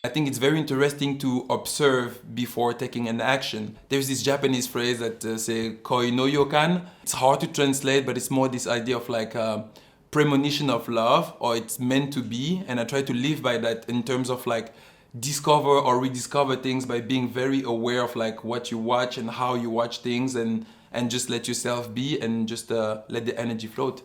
I think it's very interesting to observe before taking an action. There's this Japanese phrase that say koi no yokan. It's hard to translate, but it's more this idea of like a premonition of love, or it's meant to be. And I try to live by that in terms of like discover or rediscover things by being very aware of like what you watch and how you watch things, and just let yourself be and just let the energy float.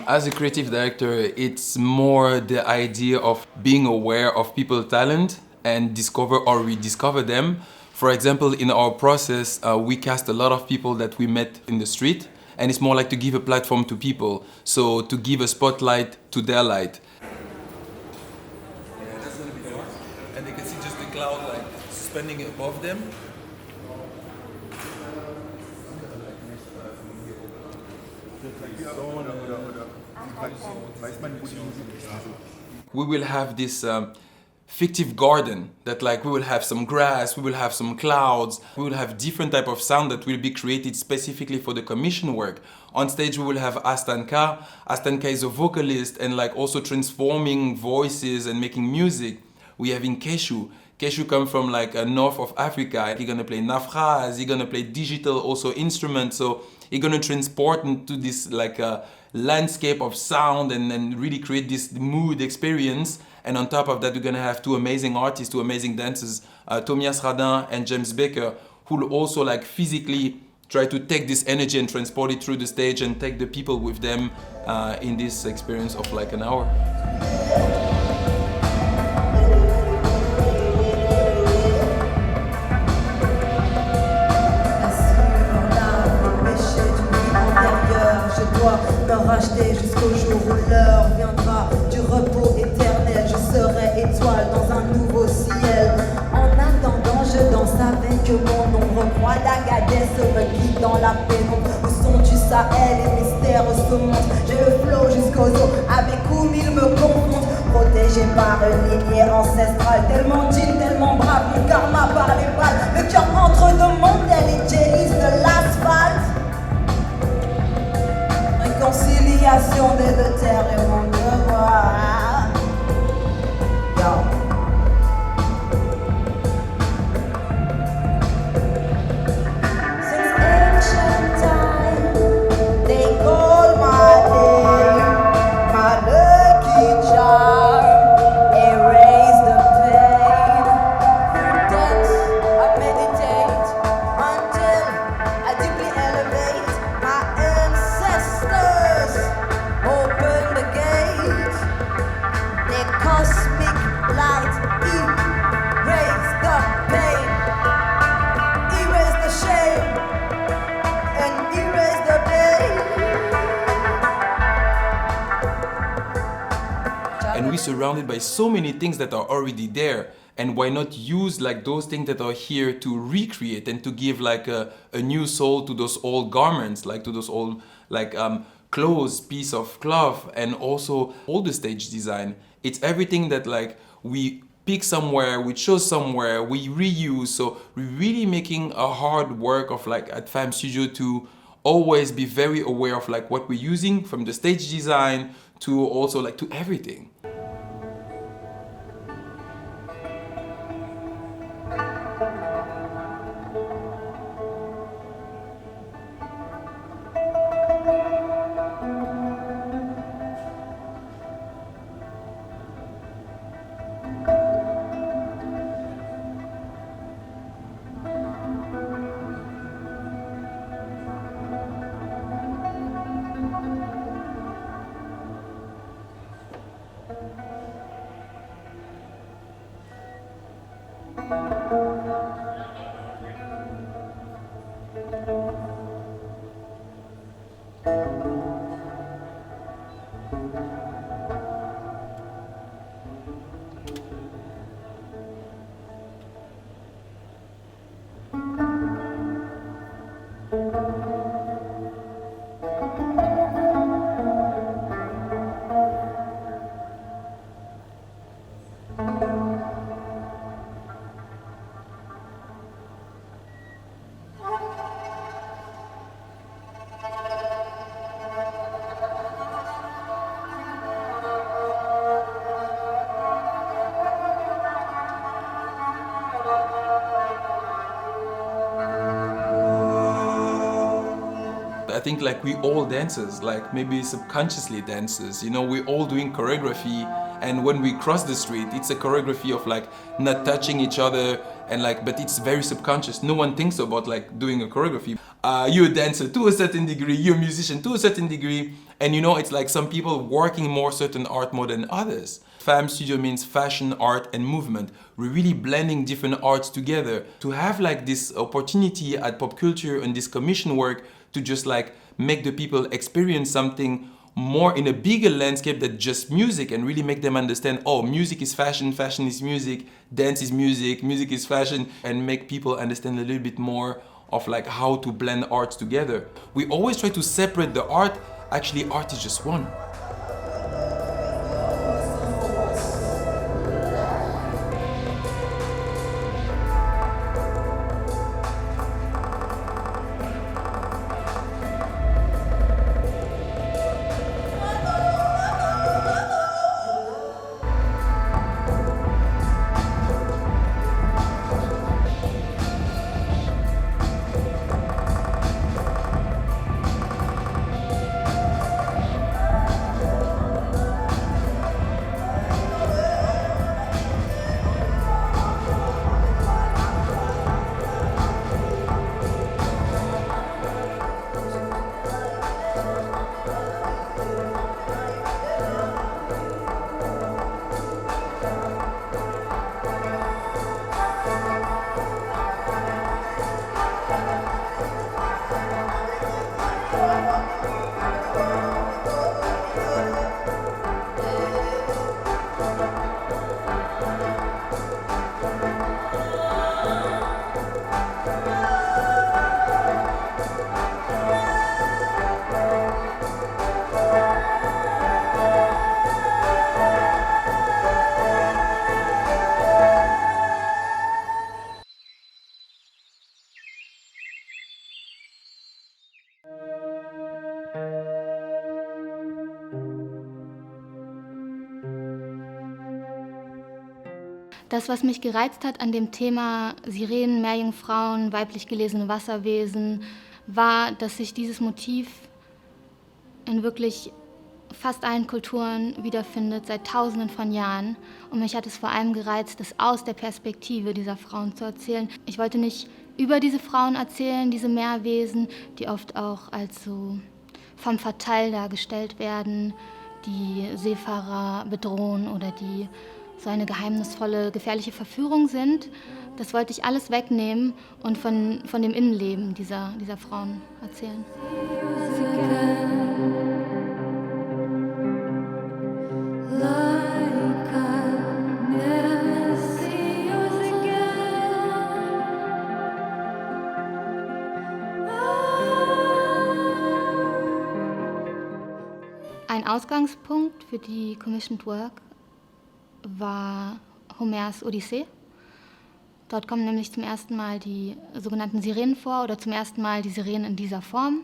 As a creative director, it's more the idea of being aware of people's talent and discover or rediscover them. For example, in our process, we cast a lot of people that we met in the street, and it's more like to give a platform to people. So to give a spotlight to their light. Yeah, that's gonna be fun. And they can see just the cloud like suspending above them. We will have this fictive garden that like we will have some grass, we will have some clouds, we will have different type of sound that will be created specifically for the commission work. On stage we will have Astanka. Astanka is a vocalist and like also transforming voices and making music. We have in Keshu. Keshu comes from like north of Africa. He's gonna play nafras, he's gonna play digital also instruments. So he's gonna transport into this like landscape of sound and really create this mood experience. And on top of that, we're gonna have two amazing artists, two amazing dancers, Thomas Radin and James Baker, who will also like physically try to take this energy and transport it through the stage and take the people with them in this experience of like an hour. Racheter jusqu'au jour où l'heure viendra du repos éternel. Je serai étoile dans un nouveau ciel. En attendant, je danse avec mon ombre. Roi d'Agadez me guide dans la pénombre. Le son du Sahel et mystères se montrent. J'ai le flow jusqu'aux os, avec whom ils me confondent. Protégé par une lignée ancestrale, tellement digne, tellement brave, le karma par les balles. Le cœur entre deux mondes, elle est jealous de l'asphalte. Réconciliation des deux terres et mon devoir. Yo. Since ancient time, they call my name, my lucky charm, erase the pain. Through death, I meditate until I deeply elevate my ancestors. Open the gate, their cosmic light, erase the pain, erase the shame, and erase the pain. And we're surrounded by so many things that are already there. And why not use like those things that are here to recreate and to give like a new soul to those old garments, like to those old like clothes, piece of cloth, and also all the stage design. It's everything that like we pick somewhere, we chose somewhere, we reuse. So we're really making a hard work of like at FAAM Studio to always be very aware of like what we're using, from the stage design to also like to everything. think like we all dancers, like maybe subconsciously dancers, you know, we're all doing choreography, and when we cross the street, it's a choreography of like not touching each other, and like, but it's very subconscious. No one thinks about like doing a choreography. You're a dancer to a certain degree, you're a musician to a certain degree, and you know, it's like some people working more certain art more than others. FAAM studio means fashion, art, and movement. We're really blending different arts together. To have like this opportunity at Pop-Kultur and this commission work to just like make the people experience something more in a bigger landscape than just music, and really make them understand, oh, music is fashion, fashion is music, dance is music, music is fashion, and make people understand a little bit more of like how to blend arts together. We always try to separate the art. Actually, art is just one. Das, was mich gereizt hat an dem Thema Sirenen, Meerjungfrauen, weiblich gelesene Wasserwesen, war, dass sich dieses Motiv in wirklich fast allen Kulturen wiederfindet, seit Tausenden von Jahren. Und mich hat es vor allem gereizt, das aus der Perspektive dieser Frauen zu erzählen. Ich wollte nicht über diese Frauen erzählen, diese Meerwesen, die oft auch als so femme fatale dargestellt werden, die Seefahrer bedrohen oder die so eine geheimnisvolle, gefährliche Verführung sind. Das wollte ich alles wegnehmen und von dem Innenleben dieser Frauen erzählen. Ein Ausgangspunkt für die Commissioned Work war Homers Odyssee. Dort kommen nämlich zum ersten Mal die sogenannten Sirenen vor oder zum ersten Mal die Sirenen in dieser Form.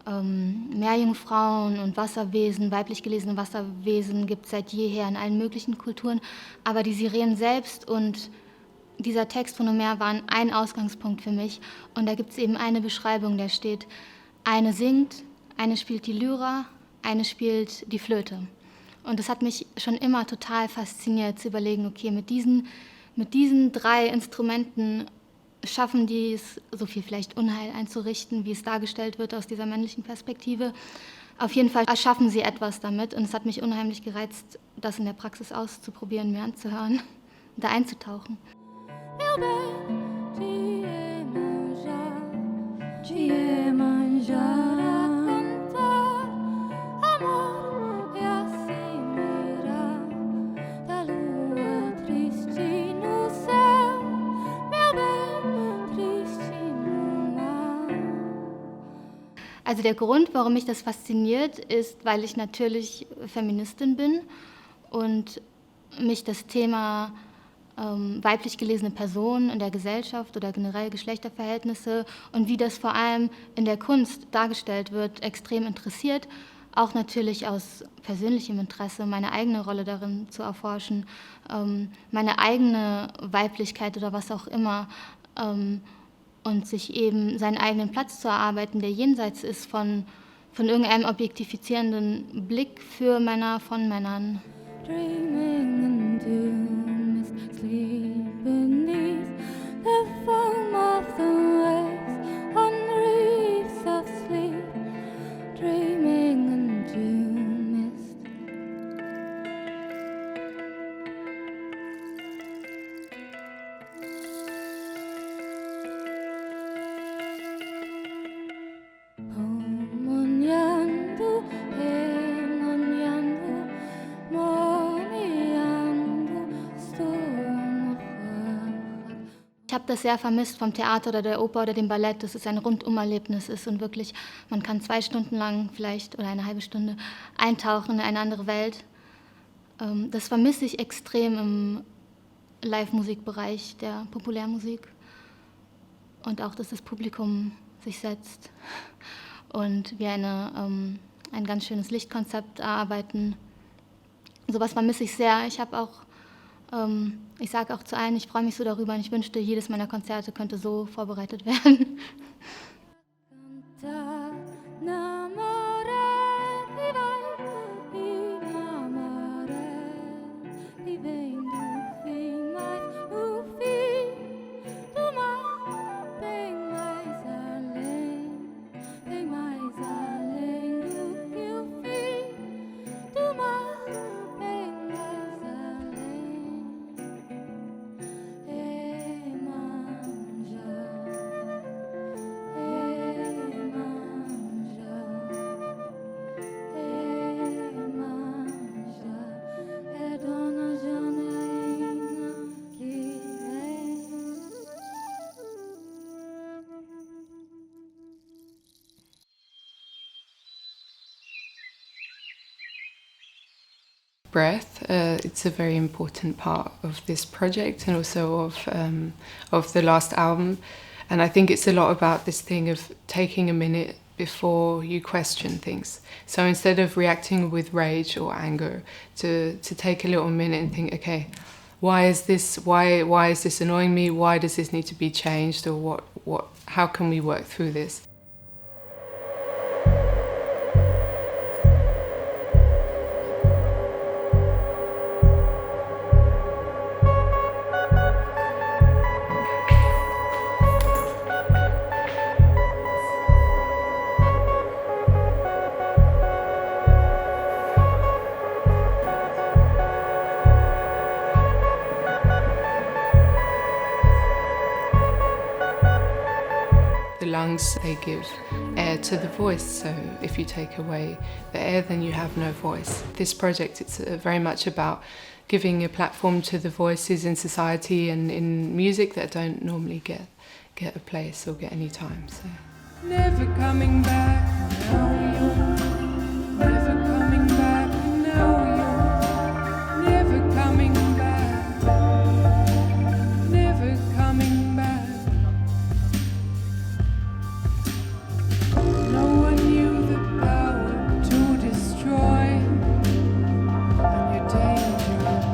Meerjungfrauen und Wasserwesen, weiblich gelesene Wasserwesen gibt es seit jeher in allen möglichen Kulturen, aber die Sirenen selbst und dieser Text von Homer waren ein Ausgangspunkt für mich. Und da gibt es eben eine Beschreibung, da steht, eine singt, eine spielt die Lyra, eine spielt die Flöte. Und das hat mich schon immer total fasziniert, zu überlegen, okay, mit diesen drei Instrumenten schaffen die es, so viel vielleicht Unheil einzurichten, wie es dargestellt wird aus dieser männlichen Perspektive. Auf jeden Fall erschaffen sie etwas damit. Und es hat mich unheimlich gereizt, das in der Praxis auszuprobieren, mir anzuhören, da einzutauchen. Also der Grund, warum mich das fasziniert, ist, weil ich natürlich Feministin bin und mich das Thema weiblich gelesene Personen in der Gesellschaft oder generell Geschlechterverhältnisse und wie das vor allem in der Kunst dargestellt wird, extrem interessiert. Auch natürlich aus persönlichem Interesse, meine eigene Rolle darin zu erforschen, meine eigene Weiblichkeit oder was auch immer und sich eben seinen eigenen Platz zu erarbeiten, der jenseits ist von irgendeinem objektifizierenden Blick für Männer von Männern. Dreaming and doom is sleep beneath the foam of the waves on reefs of sleep. Dreaming and doom is Ich habe das sehr vermisst vom Theater oder der Oper oder dem Ballett, dass es ein Rundumerlebnis ist und wirklich, man kann 2 Stunden lang vielleicht oder eine halbe Stunde eintauchen in eine andere Welt. Das vermisse ich extrem im Live-Musikbereich der Populärmusik. Und auch, dass das Publikum sich setzt und wir ein ganz schönes Lichtkonzept erarbeiten. Sowas vermisse ich sehr. Ich sage auch zu allen, ich freue mich so darüber und ich wünschte, jedes meiner Konzerte könnte so vorbereitet werden. Breath. It's a very important part of this project and also of the last album. And I think it's a lot about this thing of taking a minute before you question things. So instead of reacting with rage or anger, to take a little minute and think, okay, why is this annoying me? Why does this need to be changed? Or how can we work through this? The lungs, they give air to the voice, so if you take away the air, then you have no voice. This project, it's very much about giving a platform to the voices in society and in music that don't normally get a place or get any time. So. never coming back, now you're never coming back, now you're never coming back, never coming back. No one knew the power to destroy, and you're dangerous,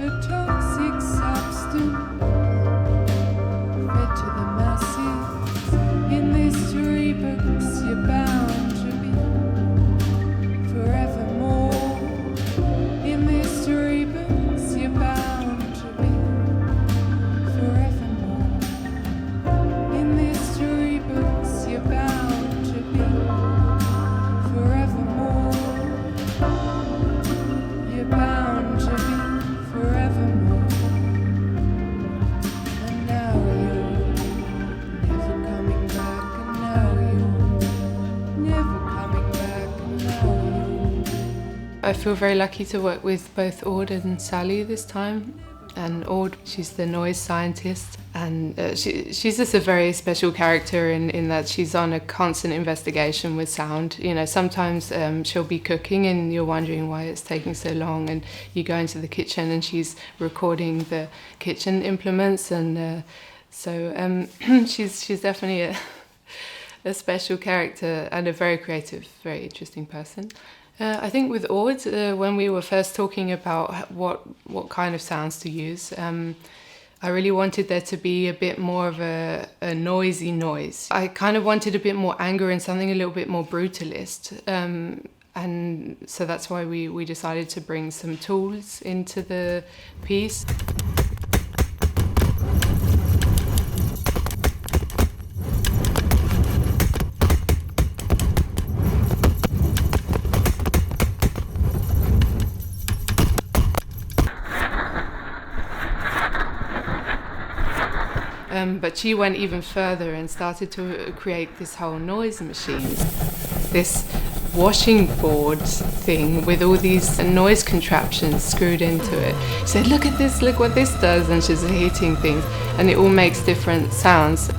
a toxic substance fed to the masses. In these storybooks you're bound to be forevermore. In these storybooks you're bound to be forevermore. In these storybooks you're bound to be forevermore. You're bound to be forevermore. And now you're never coming back, and now you're never coming back, and now you're. I feel very lucky to work with both Ord and Sally this time. And Ord, she's the noise scientist, and she's just a very special character in that she's on a constant investigation with sound. You know, sometimes she'll be cooking and you're wondering why it's taking so long, and you go into the kitchen and she's recording the kitchen implements, and so she's definitely a special character and a very creative, very interesting person. I think with Ord, when we were first talking about what kind of sounds to use, I really wanted there to be a bit more of a noisy noise. I kind of wanted a bit more anger and something a little bit more brutalist. And so that's why we decided to bring some tools into the piece. But she went even further and started to create this whole noise machine. This washing board thing with all these noise contraptions screwed into it. She said, look at this, look what this does, and she's hitting things, and it all makes different sounds.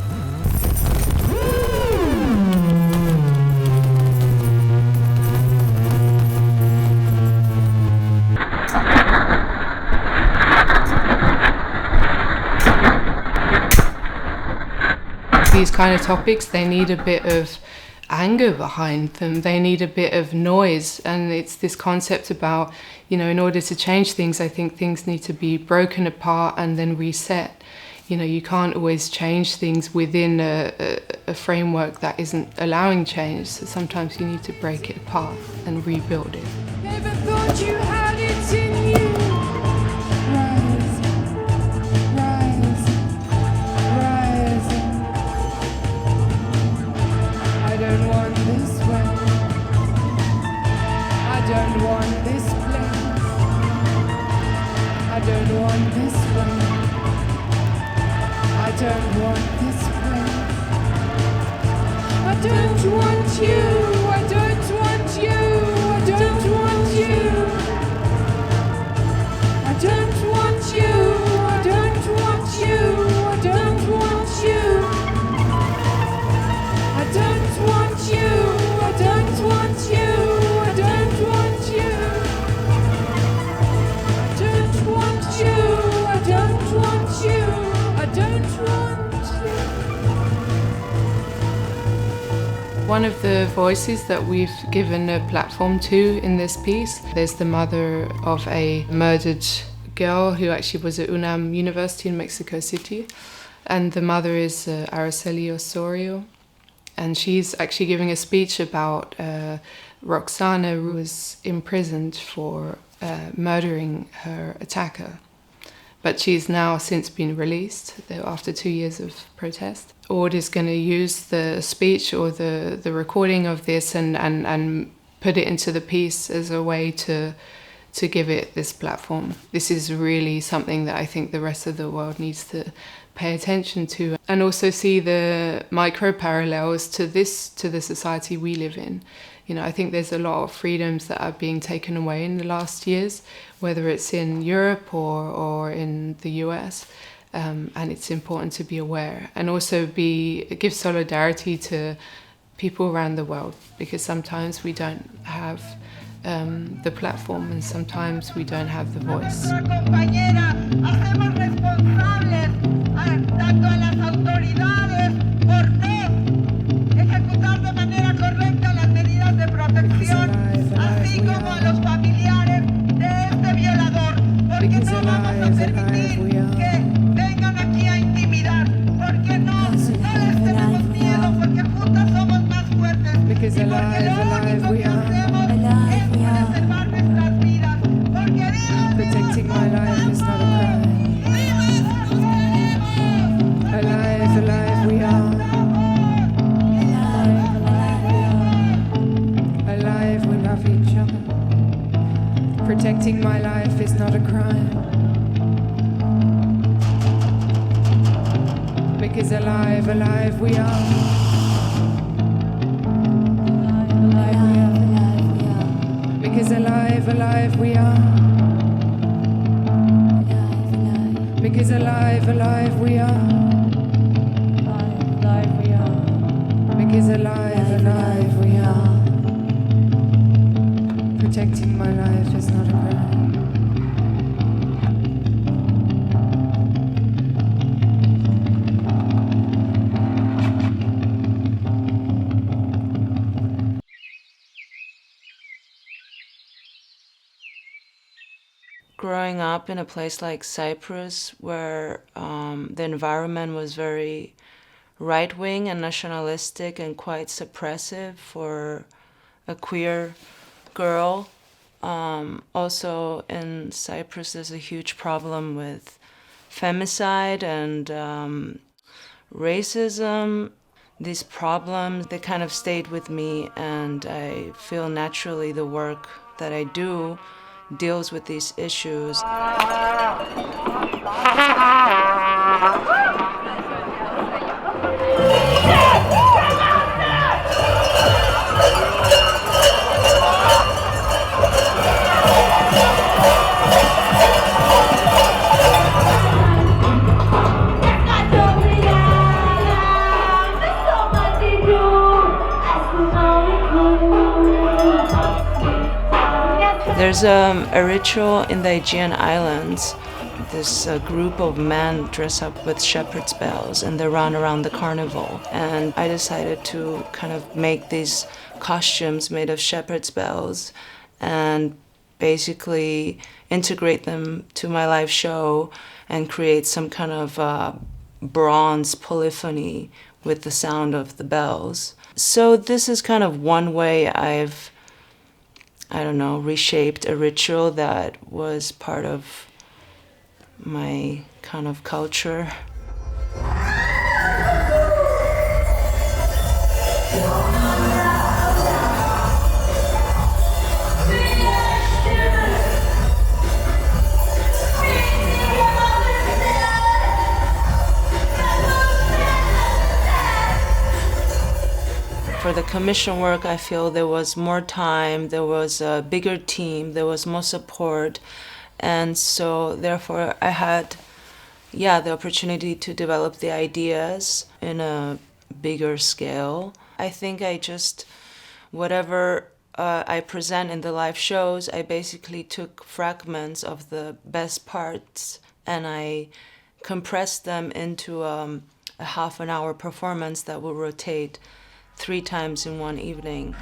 These kind of topics, they need a bit of anger behind them. They need a bit of noise, and it's this concept about, in order to change things, I think things need to be broken apart and then reset. You can't always change things within a framework that isn't allowing change. So sometimes you need to break it apart and rebuild it. Never thought you had it in you. Rise, rise, rise. I don't want this way. I don't want this place. I don't want this way. I don't want this place. I don't want you. I don't want you. I don't want you. I don't want you. I don't want you. I don't want you. I don't want you. I don't want you. I don't want you. I don't want you. I don't want you. I don't want you. One of the voices that we've given a platform to in this piece, there's the mother of a murdered girl who actually was at UNAM University in Mexico City. And the mother is Araceli Osorio. And she's actually giving a speech about Roxana, who was imprisoned for murdering her attacker. But she's now since been released after 2 years of protest. Ord is going to use the speech or the recording of this and put it into the piece as a way to give it this platform. This is really something that I think the rest of the world needs to pay attention to and also see the micro parallels to the society we live in. I think there's a lot of freedoms that are being taken away in the last years, whether it's in Europe or in the US, and it's important to be aware and also give solidarity to people around the world, because sometimes we don't have the platform and sometimes we don't have the voice. Así como a los familiares de este violador, porque no vamos a permitir que vengan aquí a intimidar, porque no les tenemos miedo, porque juntas somos más fuertes, y porque lo único que hacemos es preservar nuestras vidas, porque vivas, Protecting my life is not a crime. Alive, alive we are. Alive, we love each other. Protecting my life is not a crime. Because alive, alive we are. Alive, alive we are. Because alive, alive we are. Because alive, alive we are. Alive we are. Because alive, alive we are. Protecting my life is not a crime. growing up in a place like Cyprus where the environment was very right-wing and nationalistic and quite suppressive for a queer girl. Also in Cyprus there's a huge problem with femicide and racism. These problems, they kind of stayed with me, and I feel naturally the work that I do deals with these issues. There's a ritual in the Aegean Islands. This group of men dress up with shepherd's bells and they run around the carnival. And I decided to kind of make these costumes made of shepherd's bells and basically integrate them to my live show and create some kind of bronze polyphony with the sound of the bells. So this is kind of one way I've reshaped a ritual that was part of my kind of culture. For the commission work, I feel there was more time, there was a bigger team, there was more support, and so therefore I had, the opportunity to develop the ideas in a bigger scale. I think whatever I present in the live shows, I basically took fragments of the best parts and I compressed them into a half an hour performance that will rotate 3 times in one evening.